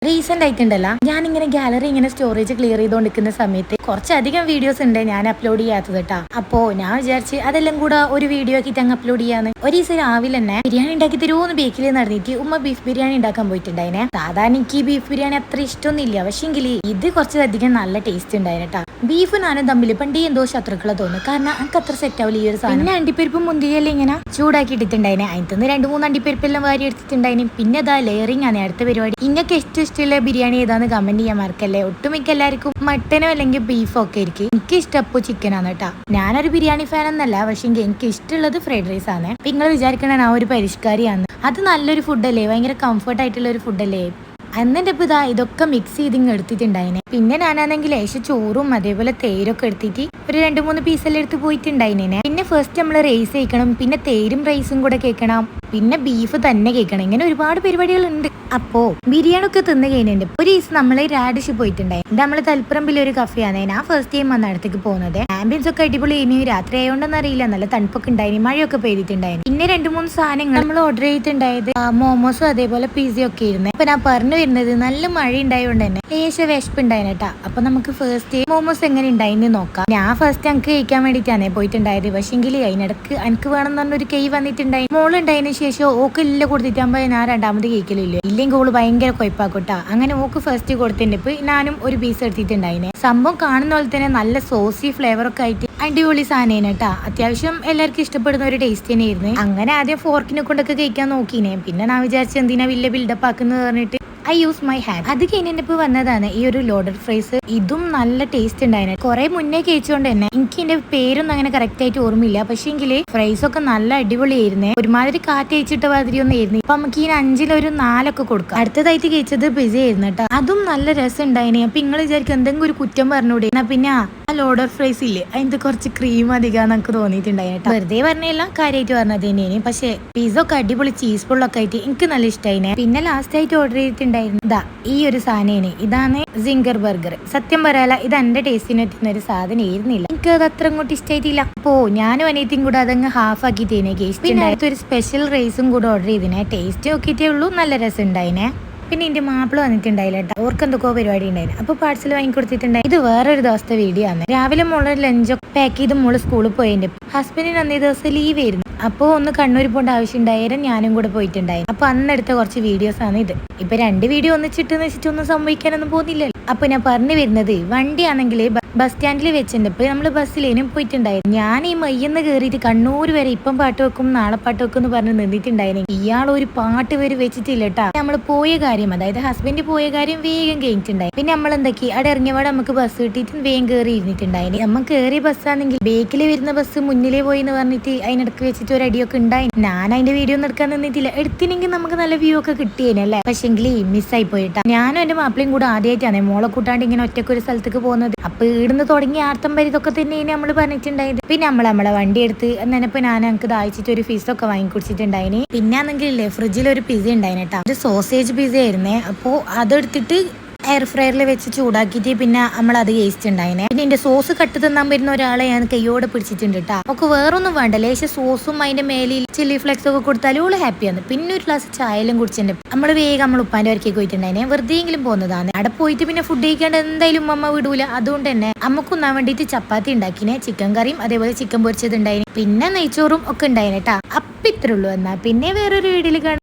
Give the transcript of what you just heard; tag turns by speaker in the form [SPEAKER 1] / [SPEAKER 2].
[SPEAKER 1] Recent ആയിട്ടുണ്ടല്ലോ ഞാനിങ്ങനെ gallery ഇങ്ങനെ storage clear ചെയ്തുകൊണ്ടിരിക്കുന്ന സമയത്ത് കുറച്ചധികം വീഡിയോസ് ഉണ്ട് ഞാൻ അപ്ലോഡ് ചെയ്യാത്തത് കേട്ടാ. അപ്പോ ഞാൻ വിചാരിച്ച് അതെല്ലാം കൂടെ ഒരു വീഡിയോ ആക്കിയിട്ട് അങ്ങ് അപ്ലോഡ് ചെയ്യാന്ന്. ഒരു ദിവസം രാവിലെ തന്നെ ബിരിയാണി ഉണ്ടാക്കി തരുമോന്ന് ബേക്കിൽ നടന്നിട്ട് ഉമ്മ ബീഫ് ബിരിയാണി ഉണ്ടാക്കാൻ പോയിട്ടുണ്ടായിനെ. സാധാരണ എനിക്ക് ബീഫ് ബിരിയാണി അത്ര ഇഷ്ടമൊന്നുമില്ല, പക്ഷെങ്കിൽ ഇത് കുറച്ചധികം നല്ല ടേസ്റ്റ് ഉണ്ടായിരുന്നു കേട്ടാ. ബീഫ് ഞാനും തമ്മിൽ പണ്ടേ എന്തോ ശത്രുക്കളെ തോന്നുന്നു, കാരണം എനിക്ക് അത്ര സെറ്റ് ആവില്ല ഈ ഒരു സാധനം. പിന്നെ അണ്ടിപ്പരിപ്പും മുന്തിരിയെല്ലാം ഇങ്ങനെ ചൂടാക്കി ഇട്ടിട്ടുണ്ടായിനെ. അതിന് 2-3 അണ്ടിപ്പരിപ്പെല്ലാം വാരി എടുത്തിട്ടുണ്ടായിന്. പിന്നെ അതാ ലെയറിങ് ആണ് അടുത്ത പരിപാടി. ഇങ്ങക്ക് ഇഷ്ടമുള്ള ബിരിയാണി ഏതാന്ന് കമന്റ് ചെയ്യാൻ മറക്കല്ലേ. ഒട്ടുമിക്ക എല്ലാവർക്കും മട്ടനോ അല്ലെങ്കിൽ ബീഫോ ഒക്കെ ആയിരിക്കും. എനിക്ക് ഇഷ്ടം ഇപ്പോൾ ചിക്കനാണ് കേട്ടാ. ഞാനൊരു ബിരിയാണി ഫാൻ എന്നല്ല, പക്ഷെ എനിക്ക് ഇഷ്ടമുള്ളത് ഫ്രൈഡ് റൈസ് ആണ്. നിങ്ങൾ വിചാരിക്കണ ഞാൻ ഒരു പരിഷ്കാരിയാണ്. അത് നല്ലൊരു ഫുഡല്ലേ, ഭയങ്കര കംഫർട്ട് ആയിട്ടുള്ള ഒരു ഫുഡല്ലേ. എന്നിട്ട് ഇപ്പൊ ഇതൊക്കെ മിക്സ് ചെയ്ത് ഇങ്ങ് എടുത്തിട്ടുണ്ടായിനെ. പിന്നെ ഞാനാണെങ്കിൽ ലേശം ചോറും അതേപോലെ തേരൊക്കെ എടുത്തിട്ട് ഒരു 2-3 പീസെല്ലാം എടുത്ത് പോയിട്ടുണ്ടായിനെ. പിന്നെ ഫസ്റ്റ് നമ്മൾ റൈസ് കഴിക്കണം, പിന്നെ തേരും റൈസും കൂടെ കേൾക്കണം, പിന്നെ ബീഫ് തന്നെ കേൾക്കണം. ഇങ്ങനെ ഒരുപാട് പരിപാടികൾ ഉണ്ട്. അപ്പോ ബിരിയാണി ഒക്കെ തിന്ന് കഴിഞ്ഞിട്ടുണ്ട്. ഒരു ദിവസം നമ്മള് രാഡിഷ് പോയിട്ടുണ്ടായി. നമ്മള് തലപ്പറമ്പിൽ ഒരു കഫയാണ്. ഞാൻ ഫസ്റ്റ് ടൈം വന്ന അടുത്തേക്ക് പോകുന്നത്. ആംബിയൻസ് ഒക്കെ അടിപൊളി ഇനി രാത്രി ആയതുകൊണ്ടെന്ന് അറിയില്ല, നല്ല തണുപ്പൊക്കെ ഉണ്ടായിരുന്നു, മഴയൊക്കെ പെയ്തിട്ടുണ്ടായിരുന്നു. പിന്നെ 2-3 സാധനങ്ങൾ നമ്മൾ ഓർഡർ ചെയ്തിട്ടുണ്ടായത് മോമോസും അതേപോലെ പിസയും ഒക്കെ ഇരുന്ന്. അപ്പൊ ഞാൻ പറഞ്ഞു വരുന്നത് നല്ല മഴ ഉണ്ടായതുകൊണ്ട് തന്നെ ലേശ വിശപ്പ് ഉണ്ടായിരുന്നു കേട്ടാ. അപ്പൊ നമുക്ക് ഫസ്റ്റ് മോമോസ് എങ്ങനെ ഉണ്ടായിന്ന് നോക്കാം. ഞാൻ ഫസ്റ്റ് എനിക്ക് കഴിക്കാൻ വേണ്ടിയിട്ടാണ് പോയിട്ടുണ്ടായത്. പക്ഷെങ്കിൽ അതിനിടക്ക് എനിക്ക് വേണം എന്ന് പറഞ്ഞൊരു കൈ വന്നിട്ടുണ്ടായി. മോളുണ്ടായതിനു ശേഷം ഓക്ക് എല്ലാം കൊടുത്തിട്ടാകുമ്പോ ഞാൻ രണ്ടാമത് കഴിക്കലില്ല. ഇല്ലെങ്കിൽ ഓള് ഭയങ്കര കൊയ്പ്പാക്കൂട്ടാ. അങ്ങനെ ഓക്ക് ഫസ്റ്റ് കൊടുത്തിട്ടുണ്ട്. ഇപ്പൊ ഞാനും ഒരു പീസ് എടുത്തിട്ടുണ്ടായിനെ. സംഭവം കാണുന്ന പോലെ തന്നെ നല്ല സോസി ഫ്ലേവർ ഒക്കെ ആയിട്ട് അടിപൊളി സാധനം കേട്ടാ. അത്യാവശ്യം എല്ലാവർക്കും ഇഷ്ടപ്പെടുന്ന ഒരു ടേസ്റ്റ് തന്നെയായിരുന്നു. അങ്ങനെ ആദ്യം ഫോർക്കിനെ കൊണ്ടൊക്കെ കഴിക്കാൻ നോക്കിനെ. പിന്നെ ഞാൻ വിചാരിച്ചു എന്തിനാ വലിയ ബിൽഡപ്പ് ആക്കുന്നത് പറഞ്ഞിട്ട് ഐ യൂസ് മൈ ഹാൻഡ്. അത് കഴിഞ്ഞിപ്പോ വന്നതാണ് ഈ ഒരു ലോഡഡ് ഫ്രൈസ്. ഇതും നല്ല ടേസ്റ്റ് ഉണ്ടായിരുന്നു. കുറെ മുന്നേ കഴിച്ചുകൊണ്ട് തന്നെ എനിക്ക് ഇതിന്റെ പേരൊന്നും അങ്ങനെ കറക്റ്റ് ആയിട്ട് ഓർമ്മയില്ല. പക്ഷേങ്കിൽ ഫ്രൈസ് ഒക്കെ നല്ല അടിപൊളിയായിരുന്നേ. ഒരുമാതിരി കാറ്റ് അയച്ചിട്ട മാതിരി ഒന്നും ആയിരുന്നു. ഇപ്പൊ നമുക്ക് ഈ 5-ൽ 4 കൊടുക്കാം. അടുത്തതായിട്ട് കഴിച്ചത് പിസ ആയിരുന്നു കേട്ടോ. അതും നല്ല രസം ഉണ്ടായിനെ. അപ്പൊ നിങ്ങൾ വിചാരിക്കും എന്തെങ്കിലും ഒരു കുറ്റം പറഞ്ഞൂടെ. എന്നാ പിന്നെ ആ ലോഡഡ് ഫ്രൈസ് ഇല്ലേ, അതിന്റെ കുറച്ച് ക്രീം അധികം നമുക്ക് തോന്നിയിട്ടുണ്ടായി കേട്ടോ. വെറുതെ പറഞ്ഞല്ല, കാര്യമായിട്ട് പറഞ്ഞത് തന്നെയാണ്. പക്ഷെ പിസ ഒക്കെ അടിപൊളി ചീസ് ബോളൊക്കെ ആയിട്ട് എനിക്ക് നല്ല ഇഷ്ടമായി. പിന്നെ ലാസ്റ്റ് ആയിട്ട് ഓർഡർ ചെയ്തിട്ടുണ്ടായിരുന്നു ഇതാ ഈ ഒരു സാധനം. ഇതാണ് സിംഗർ ബർഗർ. സത്യം പറയാല ഇത് എന്റെ ടേസ്റ്റിന് പറ്റുന്ന ഒരു സാധനം ആയിരുന്നില്ല. എനിക്ക് അത് അത്ര അങ്ങോട്ട് ഇഷ്ടമായിട്ടില്ല. അപ്പോ ഞാനും അനിയത്തിയും കൂടെ അതങ്ങ് ഹാഫ് ആക്കിയിട്ടേനെ കേസ്. പിന്നെ ഒരു സ്പെഷ്യൽ റൈസും കൂടെ ഓർഡർ ചെയ്തിനെ. ടേസ്റ്റ് നോക്കിയിട്ടേ ഉള്ളൂ, നല്ല രസം ഉണ്ടായിനെ. പിന്നെ എന്റെ മാപ്പിള വന്നിട്ടുണ്ടായില്ല കേട്ടോ. അവർക്ക് എന്തൊക്കെ പരിപാടി ഉണ്ടായിരുന്നു. അപ്പൊ പാർസൽ വാങ്ങിക്കൊടുത്തിട്ടുണ്ടായി. ഇത് വേറൊരു ദിവസത്തെ വീഡിയോ ആണ്. രാവിലെ മോളെ ലഞ്ചൊക്കെ പാക്ക് ചെയ്ത് മോള് സ്കൂളിൽ പോയതിന്റെ ഹസ്ബൻഡിന് അന്നേ ദിവസം ലീവ് ആയിരുന്നു. അപ്പൊ ഒന്ന് കണ്ണൂർ പോകേണ്ട ആവശ്യം ഉണ്ടായാലും ഞാനും കൂടെ പോയിട്ടുണ്ടായി. അപ്പൊ അന്നെടുത്ത കുറച്ച് വീഡിയോസ് ആണ് ഇത്. ഇപ്പൊ 2 വീഡിയോ ഒന്നിച്ചിട്ടെന്ന് വെച്ചിട്ടൊന്നും സംഭവിക്കാനൊന്നും പോകുന്നില്ലല്ലോ. അപ്പൊ ഞാൻ പറഞ്ഞു വരുന്നത് വണ്ടിയാണെങ്കിൽ ബസ് സ്റ്റാൻഡിൽ വെച്ചിട്ട് നമ്മൾ ബസ്സിലേനും പോയിട്ടുണ്ടായിരുന്നു. ഞാൻ ഈ മയ്യെന്ന് കയറിയിട്ട് കണ്ണൂർ വരെ ഇപ്പം പാട്ട് വെക്കും നാളെ പാട്ട് വെക്കും എന്ന് പറഞ്ഞ് നിന്നിട്ടുണ്ടായിരുന്നു. ഇയാൾ ഒരു പാട്ട് വരെ വെച്ചിട്ടില്ല കേട്ടാ. നമ്മൾ പോയ കാര്യം, അതായത് ഹസ്ബൻഡ് പോയ കാര്യം വേഗം കഴിഞ്ഞിട്ടുണ്ടായി. പിന്നെ നമ്മൾ എന്തൊക്കെ അവിടെ ഇറങ്ങിയപാട് നമുക്ക് ബസ് കിട്ടിയിട്ട് വേഗം കയറി ഇരുന്നിട്ടുണ്ടായിരുന്നു. നമ്മൾ കയറിയ ബസ്സാണെങ്കിൽ ബേക്കിൽ വരുന്ന ബസ് മുന്നിലേ പോയി എന്ന് പറഞ്ഞിട്ട് അതിനിടക്ക് വെച്ചിട്ട് ഒരു അടിയൊക്കെ ഉണ്ടായി. ഞാൻ അതിന്റെ വീഡിയോ ഒന്നും എടുക്കാൻ നിന്നിട്ടില്ല. എടുത്തിനെങ്കിൽ നമുക്ക് നല്ല വ്യൂ ഒക്കെ കിട്ടിയേനല്ലേ. പക്ഷെങ്കിൽ മിസ്സായി പോയിട്ടാ. ഞാനും എന്റെ മാപ്പിളയും കൂടെ ആദ്യമായിട്ടാണ് മോളെ കൂട്ടാണ്ട് ഇങ്ങനെ ഒറ്റയ്ക്ക് ഒരു സ്ഥലത്തേക്ക് പോകുന്നത്. അപ്പൊ ഇവിടുന്ന് തുടങ്ങി ആർത്തം വരെ ഇതൊക്കെ തന്നെയാണ് നമ്മൾ പറഞ്ഞിട്ടുണ്ടായത്. പിന്നെ നമ്മളെ വണ്ടി എടുത്ത് എന്നപ്പോ ഞാൻ എനിക്ക് ദാഹിച്ചിട്ട് ഒരു ഫീസൊക്കെ വാങ്ങിക്കുടിച്ചിട്ടുണ്ടായിന്. പിന്നെ ആണെങ്കിലേ ഫ്രിഡ്ജിൽ ഒരു പിസ ഉണ്ടായിന് കേട്ടോ. ഒരു സോസേജ് പിസ ആയിരുന്നേ. അപ്പോ അതെടുത്തിട്ട് എയർ ഫ്രയറിൽ വെച്ച് ചൂടാക്കിയിട്ട് പിന്നെ നമ്മൾ അത് കഴിച്ചിട്ടുണ്ടായിനെ. പിന്നെ എന്റെ സോസ് കട്ട് തിന്നാൻ വരുന്ന ഒരാളെ ഞാൻ കയ്യോടെ പിടിച്ചിട്ടുണ്ട് കേട്ടോ. ഒക്കെ വേറൊന്നും വേണ്ട, ലേശ സോസും അതിന്റെ മേലിൽ ചില്ലി ഫ്ലെക്സ് ഒക്കെ കൊടുത്താലും ഓള് ഹാപ്പിയാണ്. പിന്നെ ഒരു ഗ്ലാസ് ചായലും കുടിച്ചിട്ടുണ്ട്. നമ്മൾ വേഗം നമ്മൾ ഉപ്പാന്റെ വരയ്ക്ക് പോയിട്ടുണ്ടായിനെ. വെറുതെയെങ്കിലും പോകുന്നതാണ്. അവിടെ പോയിട്ട് പിന്നെ ഫുഡ് കഴിക്കാണ്ട് എന്തായാലും അമ്മ വിടൂല. അതുകൊണ്ട് തന്നെ അമ്മക്കുന്നാൻ വേണ്ടിയിട്ട് ചപ്പാത്തി ഉണ്ടാക്കിനെ, ചിക്കൻ കറിയും അതേപോലെ ചിക്കൻ പൊരിച്ചത് ഉണ്ടായിന്, പിന്നെ നെയ്ച്ചോറും ഒക്കെ ഉണ്ടായിന് കേട്ടാ. അപ്പൊ ഇത്രേ ഉള്ളൂ. എന്നാ പിന്നെ വേറൊരു വീഡിയോയിൽ കാണാം.